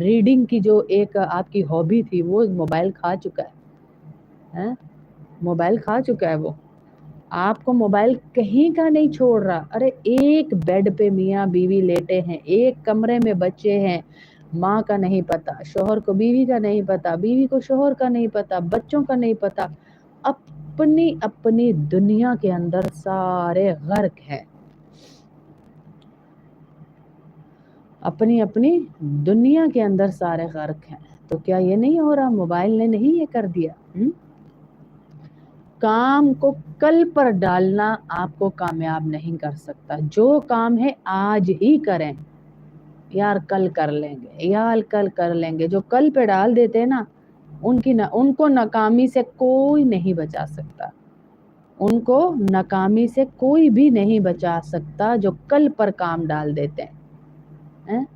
Reading की जो एक आपकी हॉबी थी वो मोबाइल खा चुका है, मोबाइल खा चुका है वो। आपको मोबाइल कहीं का नहीं छोड़ रहा। अरे एक बेड पे मियाँ बीवी लेटे हैं, एक कमरे में बच्चे हैं, माँ का नहीं पता, शोहर को बीवी का नहीं पता, बीवी को शोहर का नहीं पता, बच्चों का नहीं पता, अपनी अपनी दुनिया के अंदर सारे गर्क हैं, अपनी अपनी दुनिया के अंदर सारे गर्क हैं। तो क्या ये नहीं हो रहा? मोबाइल ने नहीं ये कर दिया? काम को कल पर डालना आपको कामयाब नहीं कर सकता। जो काम है आज ही करें, यार कल कर लेंगे, यार कल कर लेंगे। जो कल पे डाल देते हैं ना, उनको नाकामी से कोई नहीं बचा सकता, उनको नाकामी से कोई भी नहीं बचा सकता जो कल पर काम डाल देते हैं।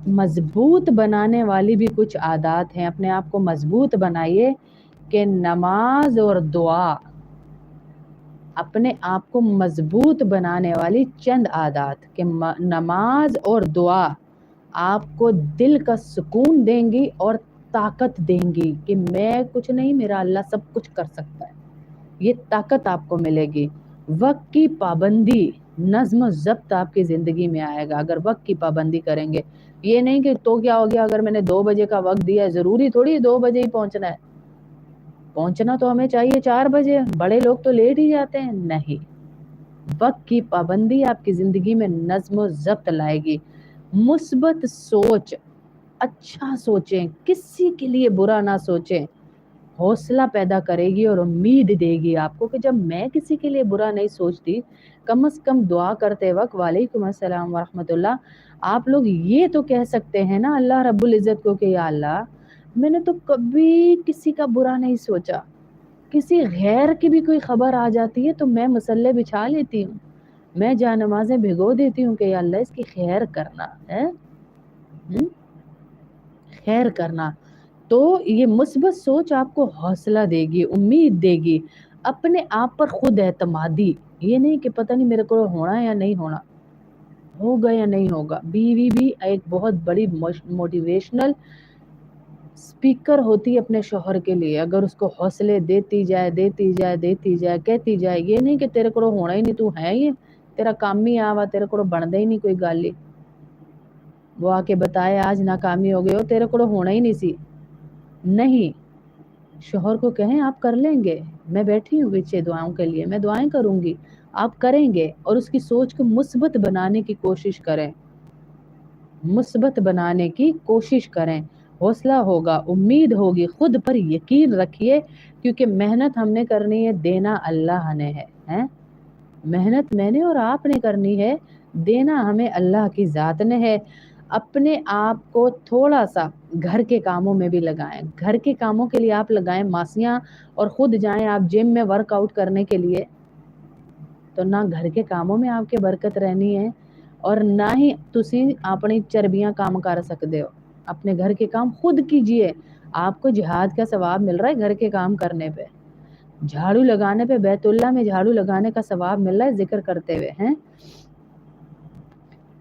मजबूत बनाने वाली भी कुछ आदत हैं, अपने आप को मजबूत बनाइए कि नमाज और दुआ, अपने आप को मजबूत बनाने वाली चंद आदत कि नमाज और दुआ आपको दिल का सुकून देंगी और ताकत देंगी कि मैं कुछ नहीं, मेरा अल्लाह सब कुछ कर सकता है, ये ताकत आपको मिलेगी। वक्त की पाबंदी, नज्म ज़ब्त आपकी ज़िंदगी में आएगा अगर वक्त की पाबंदी करेंगे। ये नहीं कि तो क्या हो गया अगर मैंने 2 बजे का वक्त दिया है, ज़रूरी थोड़ी 2 बजे ही पहुंचना है, पहुंचना तो हमें चाहिए 4 बजे, बड़े लोग तो लेट ही जाते हैं। नहीं, वक्त की पाबंदी आपकी ज़िंदगी में नज्म ज़ब्त लाएगी। मुस्बत सोच, अच्छा सोचें, किसी के लिए बुरा ना सोचें, हौसला पैदा करेगी और उम्मीद देगी आपको कि जब मैं किसी के लिए बुरा नहीं सोचती, कम से कम दुआ करते वक्त वालेकुम अस्सलाम व रहमतुल्लाह, आप लोग ये तो कह सकते हैं ना अल्लाह रब्बुल इज़्ज़त को कि या अल्लाह मैंने तो कभी किसी का बुरा नहीं सोचा। किसी गैर की भी कोई खबर आ जाती है तो मैं मसल्ले बिछा लेती हूँ, मैं जानमाज़ें भिगो देती हूँ कि या अल्लाह इसकी खैर करना है, खैर करना। तो ये मुस्बत सोच आपको हौसला देगी, उम्मीद देगी, अपने आप पर खुद एतमादी। ये नहीं कि पता नहीं मेरे को होना है या नहीं होना, होगा या नहीं होगा। बीवी भी एक बहुत बड़ी मोटिवेशनल स्पीकर होती है अपने शोहर के लिए, अगर उसको हौसले देती जाए देती जाए देती जाए, कहती जाए, ये नहीं कि तेरे को होना ही नहीं, तू है ही तेरा काम ही आवा, तेरे को बनदा ही नहीं कोई गल ही, वो आके बताए आज नाकामी हो गए हो, तेरे को होना ही नहीं सी। नहीं, शोहर को कहें आप कर लेंगे, मैं बैठी हूँ पीछे दुआओं के लिए, मैं दुआएं करूंगी, आप करेंगे। और उसकी सोच को मुस्बत बनाने की कोशिश करें, मुस्बत बनाने की कोशिश करें, हौसला होगा, उम्मीद होगी, खुद पर यकीन रखिए, क्योंकि मेहनत हमने करनी है, देना अल्लाह ने है? मेहनत मैंने और आपने करनी है, देना हमें अल्लाह की ज़ात ने है। अपने आप को थोड़ा सा घर के कामों में भी लगाएं, घर के कामों के लिए आप लगाएं मासियां, और खुद जाएं आप जिम में वर्कआउट करने के लिए, तो ना घर के कामों में आपके बरकत रहनी है और ना ही तुसी अपनी चर्बियां काम कर सकते हो। अपने घर के काम खुद कीजिए, आपको जिहाद का सवाब मिल रहा है घर के काम करने पे, झाड़ू लगाने पे, बैतुल्ला में झाड़ू लगाने का सवाब मिल रहा है जिक्र करते हुए हैं।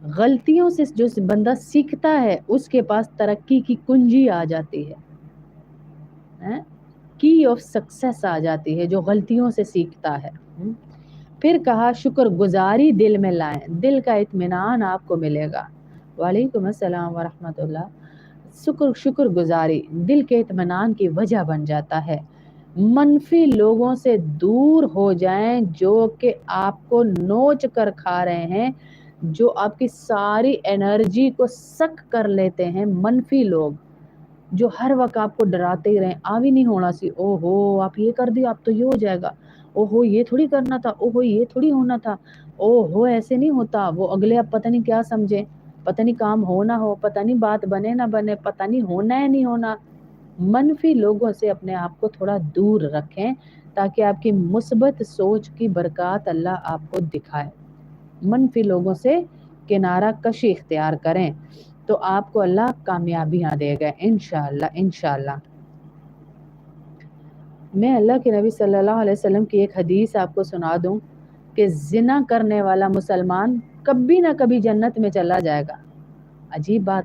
गलतियों से जो बंदा सीखता है उसके पास तरक्की की कुंजी आ जाती है? की ऑफ सक्सेस आ जाती है जो गलतियों से सीखता है। फिर कहा शुक्र गुजारी दिल में लाएं, दिल का इत्मीनान आपको मिलेगा। वालेकुम अस्सलाम व रहमतुल्लाह। शुक्र गुजारी दिल के इत्मीनान की वजह बन जाता है। मनफी लोगों से दूर हो जाएं जो कि आपको नोच कर खा रहे हैं, जो आपकी सारी एनर्जी को सक कर लेते हैं। मनफी लोग जो हर वक्त आपको डराते ही रहें, आ भी नहीं होना सी, ओहो आप ये कर दिया, आप तो ये हो जाएगा, ओहो ये थोड़ी करना था, ओहो ये थोड़ी होना था, ओहो ऐसे नहीं होता, वो अगले आप पता नहीं क्या समझे, पता नहीं काम हो ना हो, पता नहीं बात बने ना बने, पता नहीं होना है नहीं होना। मनफी लोगों से अपने आप को थोड़ा दूर रखें ताकि आपकी मुस्बत सोच की बरकत अल्लाह आपको दिखाए। मनफी लोगों से किनारा कशी इख्तियार करें तो आपको अल्लाह कामयाबियां देगा इंशाअल्लाह इंशाअल्लाह। मैं अल्लाह के नबी सल्लल्लाहु अलैहि वसल्लम की एक हदीस आपको सुना दूं कि जिना करने वाला मुसलमान कभी ना कभी जन्नत में चला जाएगा। عجیب بات